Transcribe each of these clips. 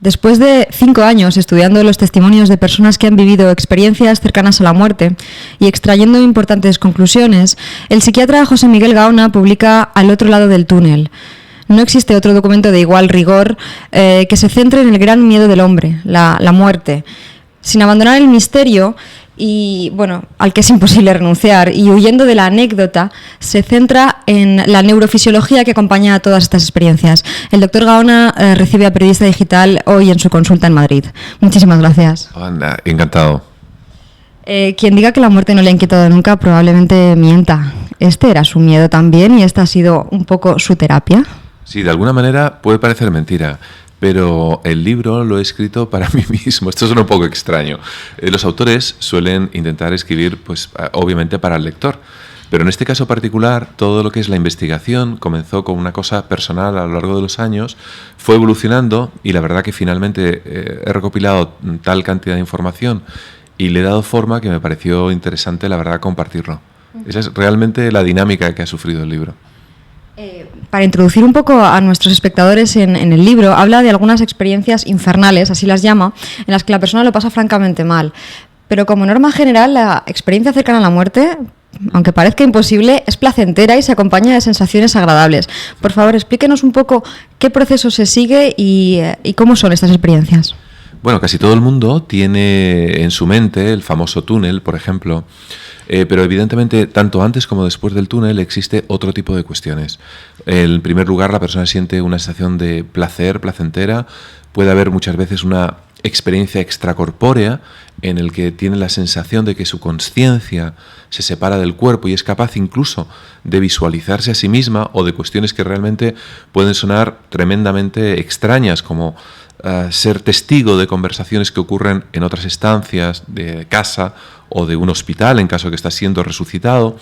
Después de 5 años estudiando los testimonios de personas que han vivido experiencias cercanas a la muerte y extrayendo importantes conclusiones, el psiquiatra José Miguel Gaona publica Al otro lado del túnel. No existe otro documento de igual rigor que se centre en el gran miedo del hombre, la muerte, sin abandonar el misterio y, bueno, al que es imposible renunciar, y huyendo de la anécdota, se centra en la neurofisiología que acompaña a todas estas experiencias. El doctor Gaona recibe a Periodista Digital hoy en su consulta en Madrid. Muchísimas gracias. Anda, encantado. Quien diga que la muerte no le ha inquietado nunca probablemente mienta. Este era su miedo también y esta ha sido un poco su terapia. Sí, de alguna manera puede parecer mentira, pero el libro lo he escrito para mí mismo. Esto suena un poco extraño. Los autores suelen intentar escribir, pues, obviamente para el lector. Pero en este caso particular, todo lo que es la investigación comenzó con una cosa personal a lo largo de los años, fue evolucionando y la verdad que finalmente he recopilado tal cantidad de información y le he dado forma que me pareció interesante, la verdad, compartirlo. Esa es realmente la dinámica que ha sufrido el libro. Para introducir un poco a nuestros espectadores en el libro, habla de algunas experiencias infernales, así las llama, en las que la persona lo pasa francamente mal. Pero como norma general, la experiencia cercana a la muerte, aunque parezca imposible, es placentera y se acompaña de sensaciones agradables. Por favor, explíquenos un poco qué proceso se sigue y cómo son estas experiencias. Bueno, casi todo el mundo tiene en su mente el famoso túnel, por ejemplo, pero evidentemente tanto antes como después del túnel existe otro tipo de cuestiones. En primer lugar, la persona siente una sensación de placer, placentera. Puede haber muchas veces una experiencia extracorpórea en el que tiene la sensación de que su conciencia se separa del cuerpo y es capaz incluso de visualizarse a sí misma, o de cuestiones que realmente pueden sonar tremendamente extrañas, como ser testigo de conversaciones que ocurren en otras estancias de casa o de un hospital en caso de que está siendo resucitado.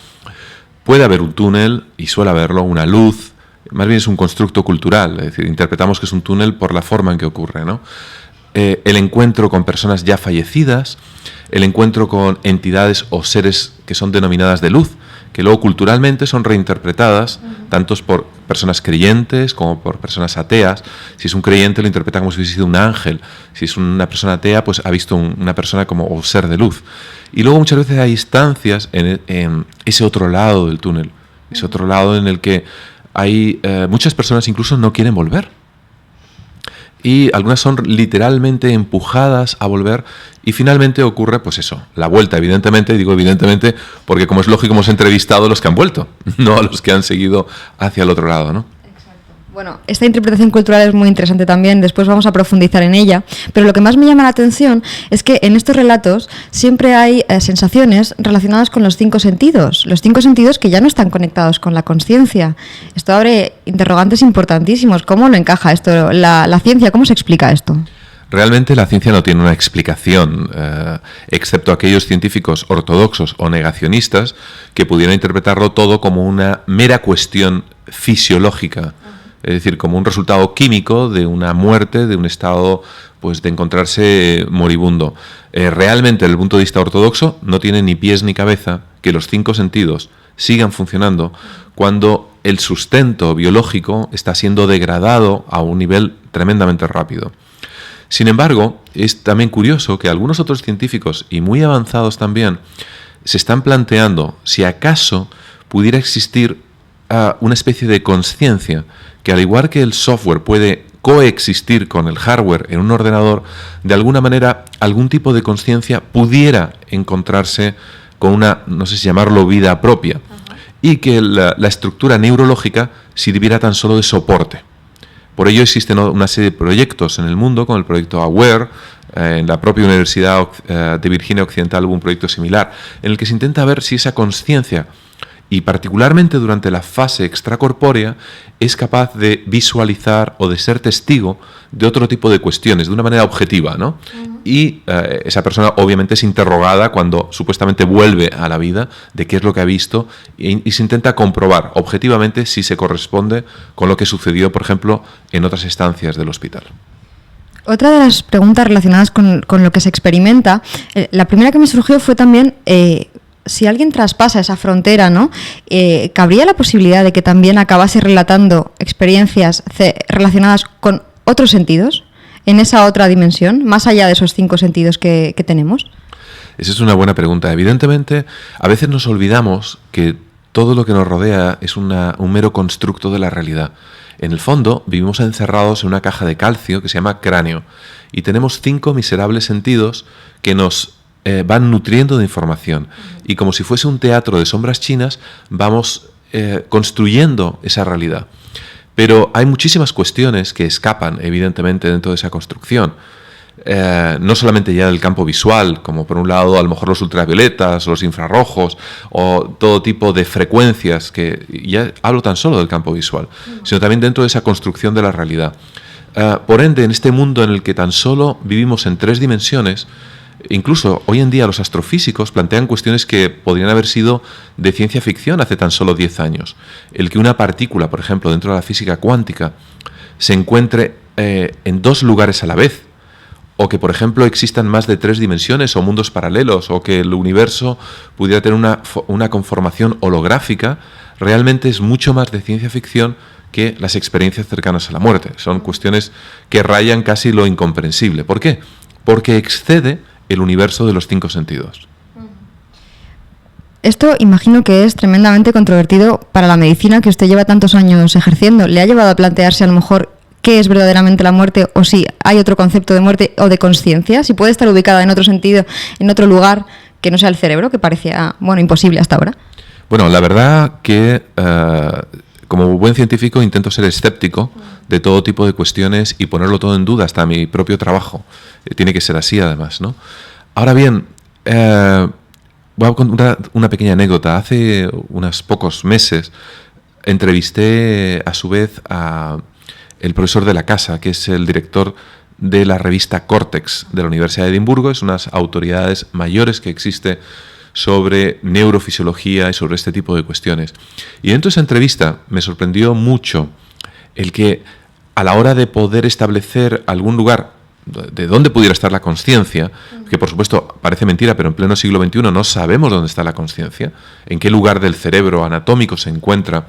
Puede haber un túnel, y suele haberlo, una luz. Más bien es un constructo cultural, es decir, interpretamos que es un túnel por la forma en que ocurre, ¿no? El encuentro con personas ya fallecidas, el encuentro con entidades o seres que son denominadas de luz, que luego culturalmente son reinterpretadas tanto por personas creyentes como por personas ateas. Si es un creyente lo interpreta como si hubiese sido un ángel, si es una persona atea pues ha visto una persona como un ser de luz. Y luego muchas veces hay instancias en ese otro lado del túnel, ese otro lado en el que hay muchas personas incluso no quieren volver. Y algunas son literalmente empujadas a volver y finalmente ocurre, pues eso, la vuelta, evidentemente, digo evidentemente porque como es lógico hemos entrevistado a los que han vuelto, no a los que han seguido hacia el otro lado, ¿no? Bueno, esta interpretación cultural es muy interesante también, después vamos a profundizar en ella, pero lo que más me llama la atención es que en estos relatos siempre hay sensaciones relacionadas con los 5 sentidos, los 5 sentidos que ya no están conectados con la consciencia. Esto abre interrogantes importantísimos. ¿Cómo lo encaja esto? La ciencia, ¿cómo se explica esto? Realmente la ciencia no tiene una explicación, excepto aquellos científicos ortodoxos o negacionistas que pudieran interpretarlo todo como una mera cuestión fisiológica. Es decir, como un resultado químico de una muerte, de un estado pues de encontrarse moribundo. Realmente, desde el punto de vista ortodoxo, no tiene ni pies ni cabeza que los 5 sentidos sigan funcionando cuando el sustento biológico está siendo degradado a un nivel tremendamente rápido. Sin embargo, es también curioso que algunos otros científicos, y muy avanzados también, se están planteando si acaso pudiera existir una especie de conciencia que, al igual que el software puede coexistir con el hardware en un ordenador, de alguna manera algún tipo de conciencia pudiera encontrarse con una, no sé si llamarlo vida propia, y que la estructura neurológica sirviera tan solo de soporte. Por ello existen una serie de proyectos en el mundo, como el proyecto AWARE. En la propia Universidad de Virginia Occidental hubo un proyecto similar, en el que se intenta ver si esa conciencia, y particularmente durante la fase extracorpórea, es capaz de visualizar o de ser testigo de otro tipo de cuestiones, de una manera objetiva, ¿no? Y esa persona obviamente es interrogada cuando supuestamente vuelve a la vida de qué es lo que ha visto y se intenta comprobar objetivamente si se corresponde con lo que sucedió, por ejemplo, en otras estancias del hospital. Otra de las preguntas relacionadas con lo que se experimenta, la primera que me surgió fue también si alguien traspasa esa frontera, ¿no? ¿Cabría la posibilidad de que también acabase relatando experiencias relacionadas con otros sentidos? en esa otra dimensión, más allá de esos 5 sentidos que tenemos? Esa es una buena pregunta. Evidentemente, a veces nos olvidamos que todo lo que nos rodea es un mero constructo de la realidad. En el fondo, vivimos encerrados en una caja de calcio que se llama cráneo y tenemos 5 miserables sentidos que nos van nutriendo de información. Y como si fuese un teatro de sombras chinas, vamos construyendo esa realidad. Pero hay muchísimas cuestiones que escapan, evidentemente, dentro de esa construcción. No solamente ya del campo visual, como por un lado a lo mejor los ultravioletas, los infrarrojos o todo tipo de frecuencias, que ya hablo tan solo del campo visual, sino también dentro de esa construcción de la realidad. Por ende, en este mundo en el que tan solo vivimos en 3 dimensiones, incluso hoy en día los astrofísicos plantean cuestiones que podrían haber sido de ciencia ficción hace tan solo 10 años. El que una partícula, por ejemplo, dentro de la física cuántica, se encuentre en 2 lugares a la vez, o que, por ejemplo, existan más de 3 dimensiones o mundos paralelos, o que el universo pudiera tener una conformación holográfica, realmente es mucho más de ciencia ficción que las experiencias cercanas a la muerte. Son cuestiones que rayan casi lo incomprensible. ¿Por qué? Porque excede el universo de los 5 sentidos. Esto imagino que es tremendamente controvertido para la medicina que usted lleva tantos años ejerciendo. ¿Le ha llevado a plantearse a lo mejor qué es verdaderamente la muerte, o si hay otro concepto de muerte o de conciencia, si puede estar ubicada en otro sentido, en otro lugar que no sea el cerebro, que parecía, imposible hasta ahora? Bueno, la verdad que como buen científico intento ser escéptico de todo tipo de cuestiones y ponerlo todo en duda, hasta mi propio trabajo. Tiene que ser así, además, ¿no? Ahora bien, voy a contar una pequeña anécdota. Hace unos pocos meses entrevisté a su vez a el profesor de la casa, que es el director de la revista Cortex de la Universidad de Edimburgo. Es unas autoridades mayores que existe sobre neurofisiología y sobre este tipo de cuestiones. Y dentro de esa entrevista me sorprendió mucho el que a la hora de poder establecer algún lugar de dónde pudiera estar la consciencia, que por supuesto parece mentira, pero en pleno siglo XXI no sabemos dónde está la consciencia, en qué lugar del cerebro anatómico se encuentra.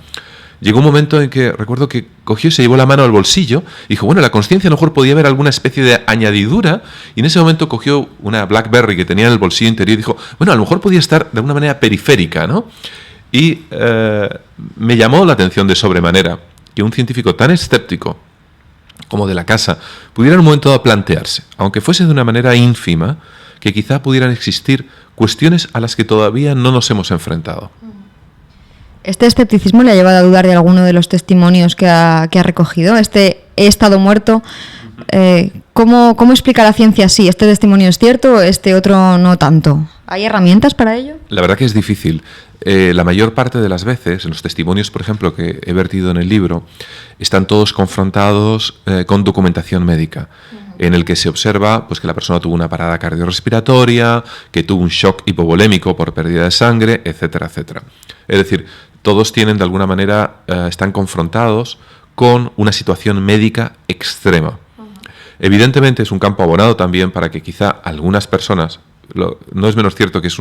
Llegó un momento en que recuerdo que cogió y se llevó la mano al bolsillo y dijo, la consciencia a lo mejor podía haber alguna especie de añadidura, y en ese momento cogió una BlackBerry que tenía en el bolsillo interior y dijo, a lo mejor podía estar de alguna manera periférica, ¿no? Y me llamó la atención de sobremanera que un científico tan escéptico como de la casa pudiera en un momento dado plantearse, aunque fuese de una manera ínfima, que quizá pudieran existir cuestiones a las que todavía no nos hemos enfrentado. ¿Este escepticismo le ha llevado a dudar de alguno de los testimonios que ha recogido? Este he estado muerto, ¿cómo explica la ciencia si este testimonio es cierto, este otro no tanto? ¿Hay herramientas para ello? La verdad que es difícil. La mayor parte de las veces, en los testimonios, por ejemplo, que he vertido en el libro, están todos confrontados con documentación médica, en el que se observa pues, que la persona tuvo una parada cardiorrespiratoria, que tuvo un shock hipovolémico por pérdida de sangre, etcétera, etcétera. Es decir, todos tienen de alguna manera, están confrontados con una situación médica extrema. Evidentemente es un campo abonado también para que quizá algunas personas, no es menos cierto que es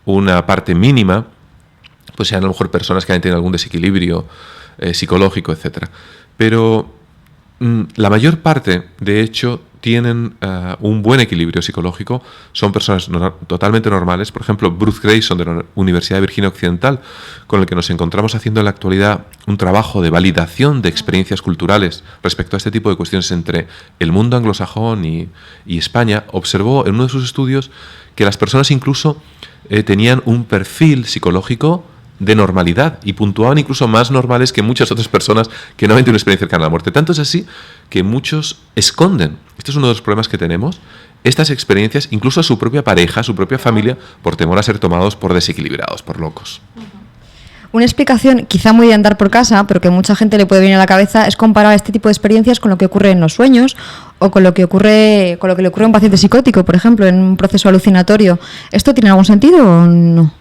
una parte mínima, pues sean a lo mejor personas que hayan tenido algún desequilibrio psicológico, etcétera. Pero la mayor parte, de hecho, tienen un buen equilibrio psicológico, son personas totalmente normales. Por ejemplo, Bruce Grayson de la Universidad de Virginia Occidental, con el que nos encontramos haciendo en la actualidad un trabajo de validación de experiencias culturales respecto a este tipo de cuestiones entre el mundo anglosajón y España, observó en uno de sus estudios que las personas incluso tenían un perfil psicológico de normalidad y puntuaban incluso más normales que muchas otras personas que no habían tenido una experiencia cercana a la muerte. Tanto es así que muchos esconden, este es uno de los problemas que tenemos, estas experiencias incluso a su propia pareja, a su propia familia, por temor a ser tomados por desequilibrados, por locos. Una explicación quizá muy de andar por casa, pero que mucha gente le puede venir a la cabeza, es comparar este tipo de experiencias con lo que ocurre en los sueños o con lo que le ocurre a un paciente psicótico, por ejemplo, en un proceso alucinatorio. ¿Esto tiene algún sentido o no?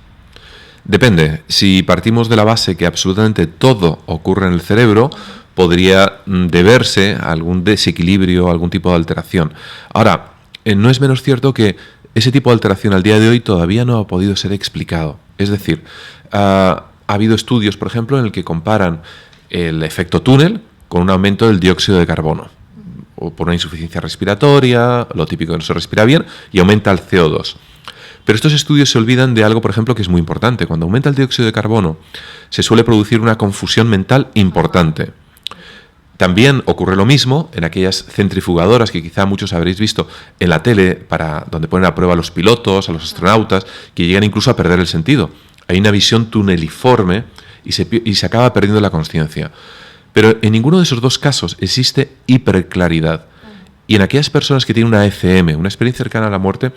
Depende. Si partimos de la base que absolutamente todo ocurre en el cerebro, podría deberse a algún desequilibrio, algún tipo de alteración. Ahora, no es menos cierto que ese tipo de alteración al día de hoy todavía no ha podido ser explicado. Es decir, ha habido estudios, por ejemplo, en el que comparan el efecto túnel con un aumento del dióxido de carbono. o por una insuficiencia respiratoria, lo típico que no se respira bien, y aumenta el CO2. Pero estos estudios se olvidan de algo, por ejemplo, que es muy importante. Cuando aumenta el dióxido de carbono, se suele producir una confusión mental importante. También ocurre lo mismo en aquellas centrifugadoras que quizá muchos habréis visto en la tele, donde ponen a prueba a los pilotos, a los astronautas, que llegan incluso a perder el sentido. Hay una visión tuneliforme y se acaba perdiendo la consciencia. Pero en ninguno de esos dos casos existe hiperclaridad. Y en aquellas personas que tienen una ECM, una experiencia cercana a la muerte,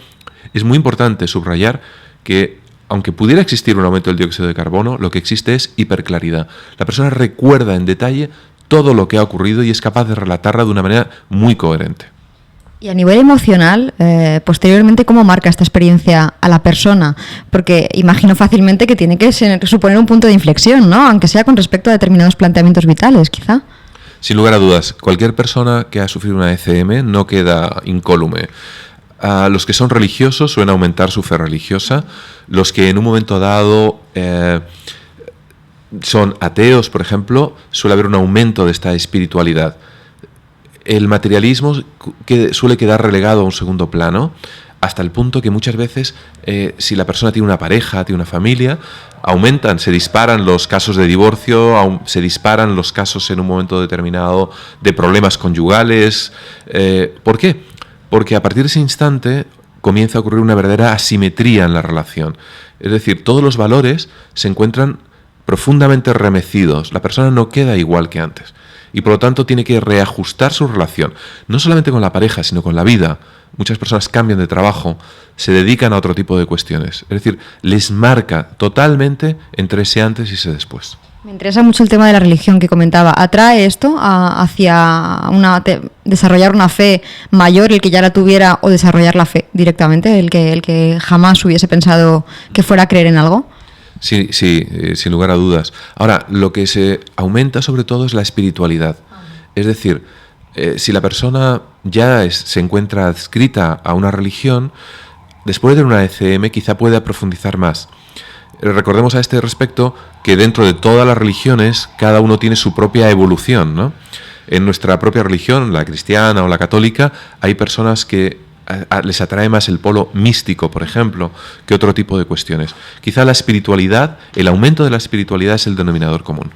es muy importante subrayar que, aunque pudiera existir un aumento del dióxido de carbono, lo que existe es hiperclaridad. La persona recuerda en detalle todo lo que ha ocurrido y es capaz de relatarla de una manera muy coherente. Y a nivel emocional, posteriormente, ¿cómo marca esta experiencia a la persona? Porque imagino fácilmente que tiene que suponer un punto de inflexión, ¿no? Aunque sea con respecto a determinados planteamientos vitales, quizá. Sin lugar a dudas, cualquier persona que ha sufrido una ECM no queda incólume. A los que son religiosos suelen aumentar su fe religiosa. Los que en un momento dado son ateos, por ejemplo, suele haber un aumento de esta espiritualidad. El materialismo suele quedar relegado a un segundo plano, hasta el punto que muchas veces, si la persona tiene una pareja, tiene una familia, se disparan los casos de divorcio, se disparan los casos en un momento determinado de problemas conyugales. ¿Por qué? Porque a partir de ese instante comienza a ocurrir una verdadera asimetría en la relación. Es decir, todos los valores se encuentran profundamente remecidos. La persona no queda igual que antes. Y por lo tanto tiene que reajustar su relación, no solamente con la pareja, sino con la vida. Muchas personas cambian de trabajo, se dedican a otro tipo de cuestiones. Es decir, les marca totalmente entre ese antes y ese después. Me interesa mucho el tema de la religión que comentaba. ¿Atrae esto hacia desarrollar una fe mayor, el que ya la tuviera, o desarrollar la fe directamente, el que jamás hubiese pensado que fuera a creer en algo? Sí, sin lugar a dudas. Ahora, lo que se aumenta sobre todo es la espiritualidad. Es decir, si la persona ya se encuentra adscrita a una religión, después de una ECM quizá pueda profundizar más. Recordemos a este respecto que dentro de todas las religiones cada uno tiene su propia evolución, ¿no? En nuestra propia religión, la cristiana o la católica, hay personas que les atrae más el polo místico, por ejemplo, que otro tipo de cuestiones. Quizá la espiritualidad, el aumento de la espiritualidad es el denominador común.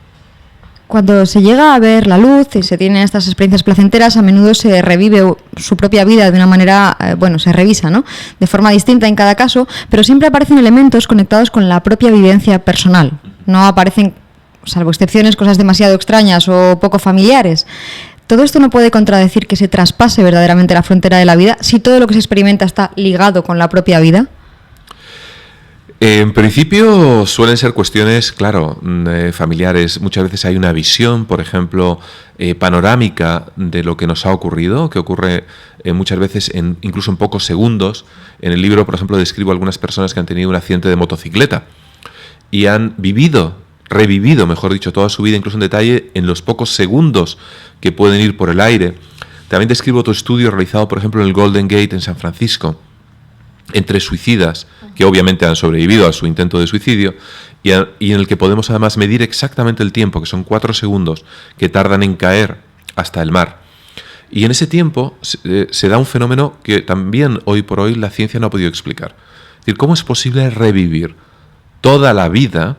Cuando se llega a ver la luz y se tienen estas experiencias placenteras, a menudo se revive su propia vida de una manera, se revisa, ¿no? De forma distinta en cada caso, pero siempre aparecen elementos conectados con la propia vivencia personal. No aparecen, salvo excepciones, cosas demasiado extrañas o poco familiares. ¿Todo esto no puede contradecir que se traspase verdaderamente la frontera de la vida si todo lo que se experimenta está ligado con la propia vida? En principio suelen ser cuestiones, claro, familiares. Muchas veces hay una visión, por ejemplo, panorámica de lo que nos ha ocurrido, que ocurre muchas veces incluso en pocos segundos. En el libro, por ejemplo, describo algunas personas que han tenido un accidente de motocicleta y han revivido, mejor dicho, toda su vida, incluso en detalle, en los pocos segundos que pueden ir por el aire. También describo otro estudio realizado, por ejemplo, en el Golden Gate en San Francisco, entre suicidas que obviamente han sobrevivido a su intento de suicidio y en el que podemos además medir exactamente el tiempo, que son 4 segundos, que tardan en caer hasta el mar. Y en ese tiempo se da un fenómeno que también hoy por hoy la ciencia no ha podido explicar. Es decir, ¿cómo es posible revivir toda la vida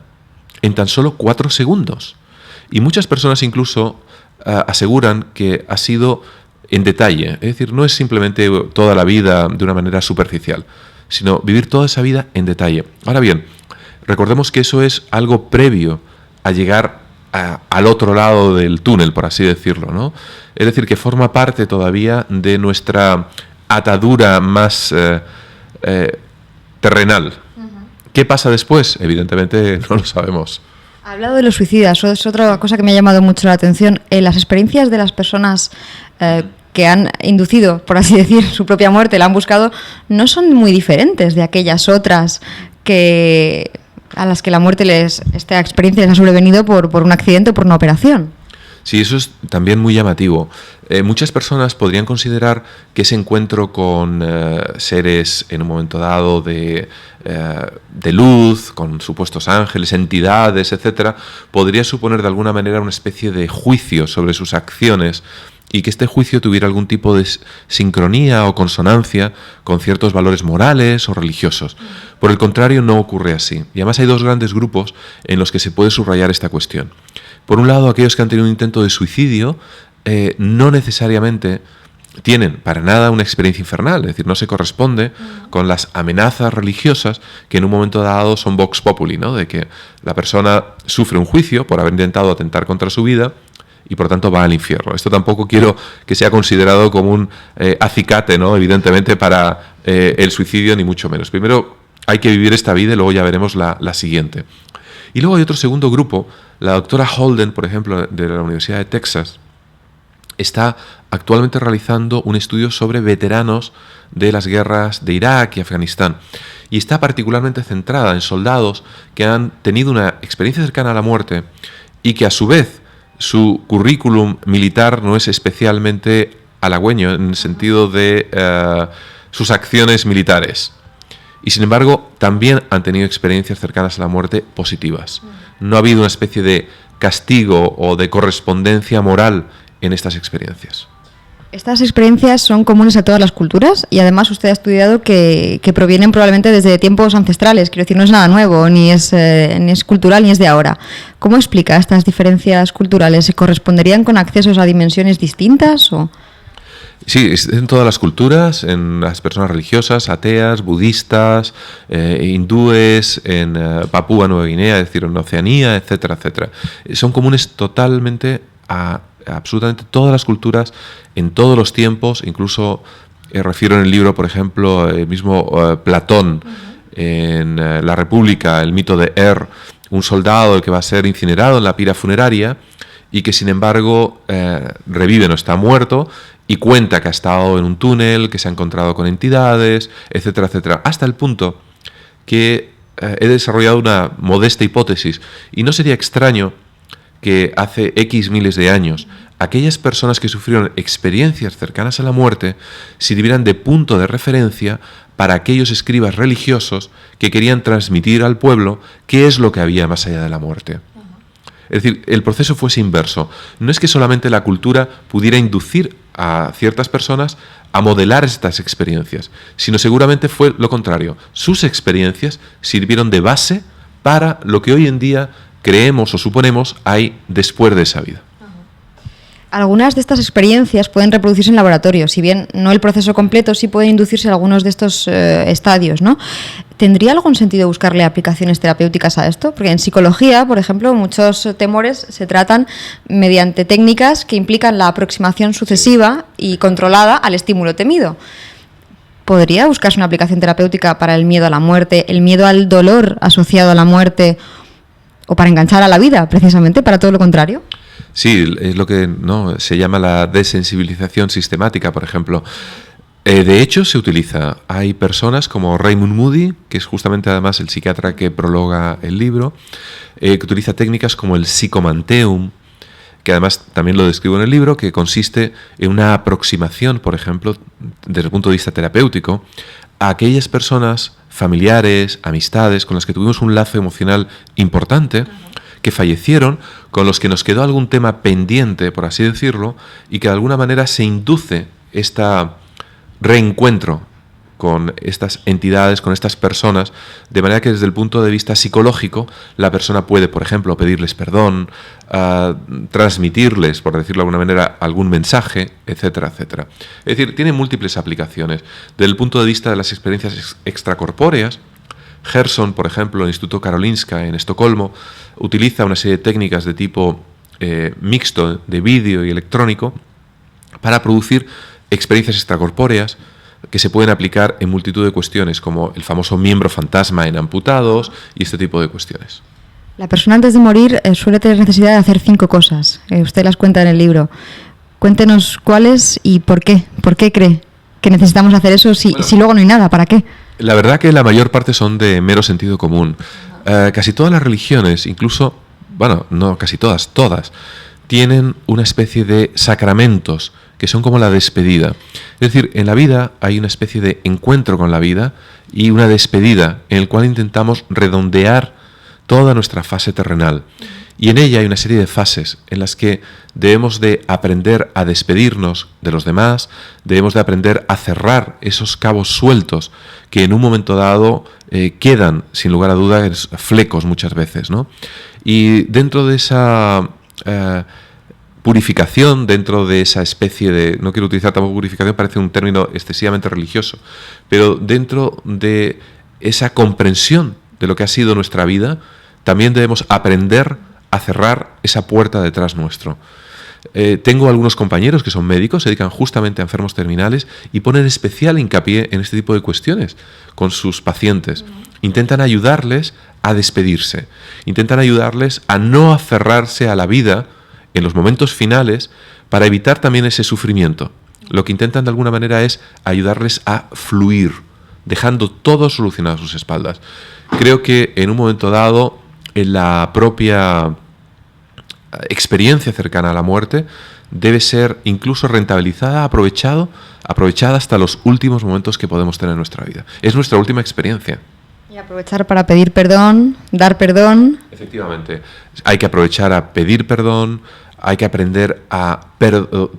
en tan solo 4 segundos? Y muchas personas incluso aseguran que ha sido en detalle, es decir, no es simplemente toda la vida de una manera superficial, sino vivir toda esa vida en detalle. Ahora bien, recordemos que eso es algo previo a llegar al otro lado del túnel, por así decirlo, ¿no? Es decir, que forma parte todavía de nuestra atadura más terrenal. ¿Qué pasa después? Evidentemente no lo sabemos. Ha hablado de los suicidas, es otra cosa que me ha llamado mucho la atención. Las experiencias de las personas que han inducido, por así decir, su propia muerte, la han buscado, no son muy diferentes de aquellas otras a las que la muerte esta experiencia les ha sobrevenido por un accidente o por una operación. Sí, eso es también muy llamativo. Muchas personas podrían considerar que ese encuentro con seres en un momento dado de luz, con supuestos ángeles, entidades, etcétera, podría suponer de alguna manera una especie de juicio sobre sus acciones y que este juicio tuviera algún tipo de sincronía o consonancia con ciertos valores morales o religiosos. Por el contrario, no ocurre así. Y además hay dos grandes grupos en los que se puede subrayar esta cuestión. Por un lado, aquellos que han tenido un intento de suicidio no necesariamente tienen para nada una experiencia infernal, es decir, no se corresponde con las amenazas religiosas que en un momento dado son vox populi, ¿no? De que la persona sufre un juicio por haber intentado atentar contra su vida y por tanto va al infierno. Esto tampoco quiero que sea considerado como un acicate, ¿no? Evidentemente para el suicidio, ni mucho menos. Primero hay que vivir esta vida y luego ya veremos la siguiente. Y luego hay otro segundo grupo. La doctora Holden, por ejemplo, de la Universidad de Texas, está actualmente realizando un estudio sobre veteranos de las guerras de Irak y Afganistán. Y está particularmente centrada en soldados que han tenido una experiencia cercana a la muerte y que a su vez su currículum militar no es especialmente halagüeño en el sentido de sus acciones militares. Y sin embargo, también han tenido experiencias cercanas a la muerte positivas. No ha habido una especie de castigo o de correspondencia moral en estas experiencias. Estas experiencias son comunes a todas las culturas y además usted ha estudiado que provienen probablemente desde tiempos ancestrales. Quiero decir, no es nada nuevo, ni es cultural, ni es de ahora. ¿Cómo explica estas diferencias culturales? ¿Se corresponderían con accesos a dimensiones distintas o...? Sí, en todas las culturas, en las personas religiosas, ateas, budistas, hindúes, en Papúa Nueva Guinea, es decir, en Oceanía, etcétera, etcétera. Son comunes totalmente a absolutamente todas las culturas, en todos los tiempos. Incluso refiero en el libro, por ejemplo, el mismo Platón, en La República, el mito de un soldado que va a ser incinerado en la pira funeraria y que sin embargo revive, no está muerto, y cuenta que ha estado en un túnel, que se ha encontrado con entidades, etcétera, etcétera, hasta el punto que he desarrollado una modesta hipótesis, y no sería extraño que hace X miles de años aquellas personas que sufrieron experiencias cercanas a la muerte sirvieran de punto de referencia para aquellos escribas religiosos que querían transmitir al pueblo qué es lo que había más allá de la muerte. Es decir, el proceso fuese inverso. No es que solamente la cultura pudiera inducir a ciertas personas a modelar estas experiencias, sino seguramente fue lo contrario. Sus experiencias sirvieron de base para lo que hoy en día creemos o suponemos hay después de esa vida. Algunas de estas experiencias pueden reproducirse en laboratorio, si bien no el proceso completo, sí pueden inducirse algunos de estos estadios, ¿no? ¿Tendría algún sentido buscarle aplicaciones terapéuticas a esto? Porque en psicología, por ejemplo, muchos temores se tratan mediante técnicas que implican la aproximación sucesiva y controlada al estímulo temido. ¿Podría buscarse una aplicación terapéutica para el miedo a la muerte, el miedo al dolor asociado a la muerte, o para enganchar a la vida, precisamente, para todo lo contrario? Sí, es lo que se llama la desensibilización sistemática, por ejemplo. De hecho, se utiliza. Hay personas como Raymond Moody, que es justamente además el psiquiatra que prologa el libro, que utiliza técnicas como el psicomanteum, que además también lo describo en el libro, que consiste en una aproximación, por ejemplo, desde el punto de vista terapéutico, a aquellas personas, familiares, amistades, con las que tuvimos un lazo emocional importante, que fallecieron, con los que nos quedó algún tema pendiente, por así decirlo, y que de alguna manera se induce este reencuentro con estas entidades, con estas personas, de manera que desde el punto de vista psicológico la persona puede, por ejemplo, pedirles perdón, transmitirles, por decirlo de alguna manera, algún mensaje, etcétera, etcétera. Es decir, tiene múltiples aplicaciones. Desde el punto de vista de las experiencias extracorpóreas, Gerson, por ejemplo, en el Instituto Karolinska en Estocolmo, utiliza una serie de técnicas de tipo mixto, de vídeo y electrónico, para producir experiencias extracorpóreas que se pueden aplicar en multitud de cuestiones, como el famoso miembro fantasma en amputados y este tipo de cuestiones. La persona antes de morir suele tener necesidad de hacer 5 cosas. Usted las cuenta en el libro. Cuéntenos cuáles y por qué. ¿Por qué cree que necesitamos hacer eso si luego no hay nada? ¿Para qué? La verdad que la mayor parte son de mero sentido común. Casi todas las religiones, incluso, no casi todas, tienen una especie de sacramentos que son como la despedida. Es decir, en la vida hay una especie de encuentro con la vida y una despedida en el cual intentamos redondear toda nuestra fase terrenal. Y en ella hay una serie de fases en las que debemos de aprender a despedirnos de los demás, debemos de aprender a cerrar esos cabos sueltos que en un momento dado quedan, sin lugar a dudas, flecos muchas veces, ¿no? Y dentro de esa purificación, dentro de esa especie de, no quiero utilizar tampoco purificación, parece un término excesivamente religioso, pero dentro de esa comprensión de lo que ha sido nuestra vida, también debemos aprender a cerrar esa puerta detrás nuestro. Tengo algunos compañeros que son médicos, se dedican justamente a enfermos terminales y ponen especial hincapié en este tipo de cuestiones con sus pacientes. Intentan ayudarles a despedirse, intentan ayudarles a no aferrarse a la vida en los momentos finales para evitar también ese sufrimiento. Lo que intentan de alguna manera es ayudarles a fluir, dejando todo solucionado a sus espaldas. Creo que en un momento dado, en la propia experiencia cercana a la muerte, debe ser incluso rentabilizada, aprovechada hasta los últimos momentos que podemos tener en nuestra vida. Es nuestra última experiencia. Y aprovechar para pedir perdón, dar perdón. Efectivamente, hay que aprovechar a pedir perdón, hay que aprender a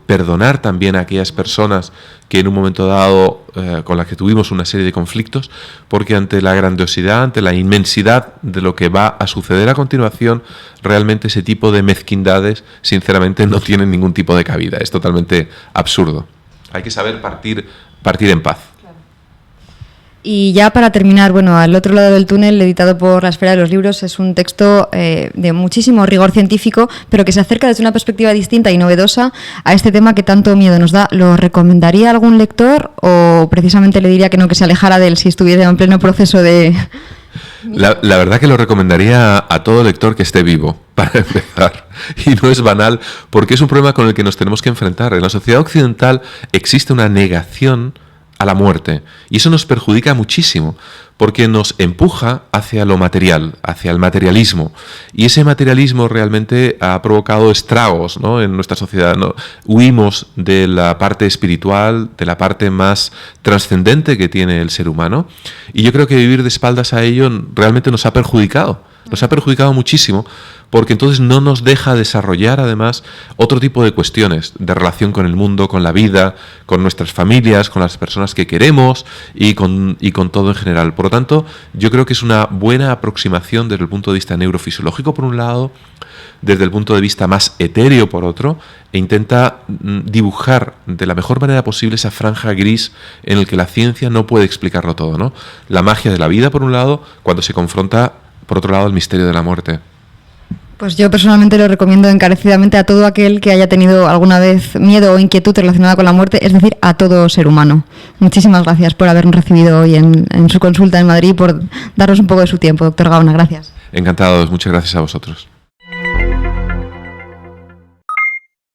perdonar también a aquellas personas que en un momento dado con las que tuvimos una serie de conflictos, porque ante la grandiosidad, ante la inmensidad de lo que va a suceder a continuación, realmente ese tipo de mezquindades, sinceramente, no tienen ningún tipo de cabida. Es totalmente absurdo. Hay que saber partir en paz. Y ya para terminar, bueno, Al otro lado del túnel, editado por La Esfera de los Libros, es un texto de muchísimo rigor científico, pero que se acerca desde una perspectiva distinta y novedosa a este tema que tanto miedo nos da. ¿Lo recomendaría a algún lector o precisamente le diría que no, que se alejara de él si estuviera en pleno proceso de...? La verdad que lo recomendaría a todo lector que esté vivo, para empezar. Y no es banal, porque es un problema con el que nos tenemos que enfrentar. En la sociedad occidental existe una negación a la muerte, y eso nos perjudica muchísimo porque nos empuja hacia lo material, hacia el materialismo, y ese materialismo realmente ha provocado estragos, ¿no?, en nuestra sociedad, ¿no? Huimos de la parte espiritual, de la parte más trascendente que tiene el ser humano, y yo creo que vivir de espaldas a ello realmente nos ha perjudicado muchísimo, porque entonces no nos deja desarrollar además otro tipo de cuestiones de relación con el mundo, con la vida, con nuestras familias, con las personas que queremos y con todo en general. Por lo tanto, yo creo que es una buena aproximación desde el punto de vista neurofisiológico por un lado, desde el punto de vista más etéreo por otro, e intenta dibujar de la mejor manera posible esa franja gris en el que la ciencia no puede explicarlo todo, ¿no? La magia de la vida por un lado, cuando se confronta por otro lado el misterio de la muerte. Pues yo personalmente lo recomiendo encarecidamente a todo aquel que haya tenido alguna vez miedo o inquietud relacionada con la muerte, es decir, a todo ser humano. Muchísimas gracias por habernos recibido hoy en su consulta en Madrid y por darnos un poco de su tiempo, doctor Gaona. Gracias. Encantados, muchas gracias a vosotros.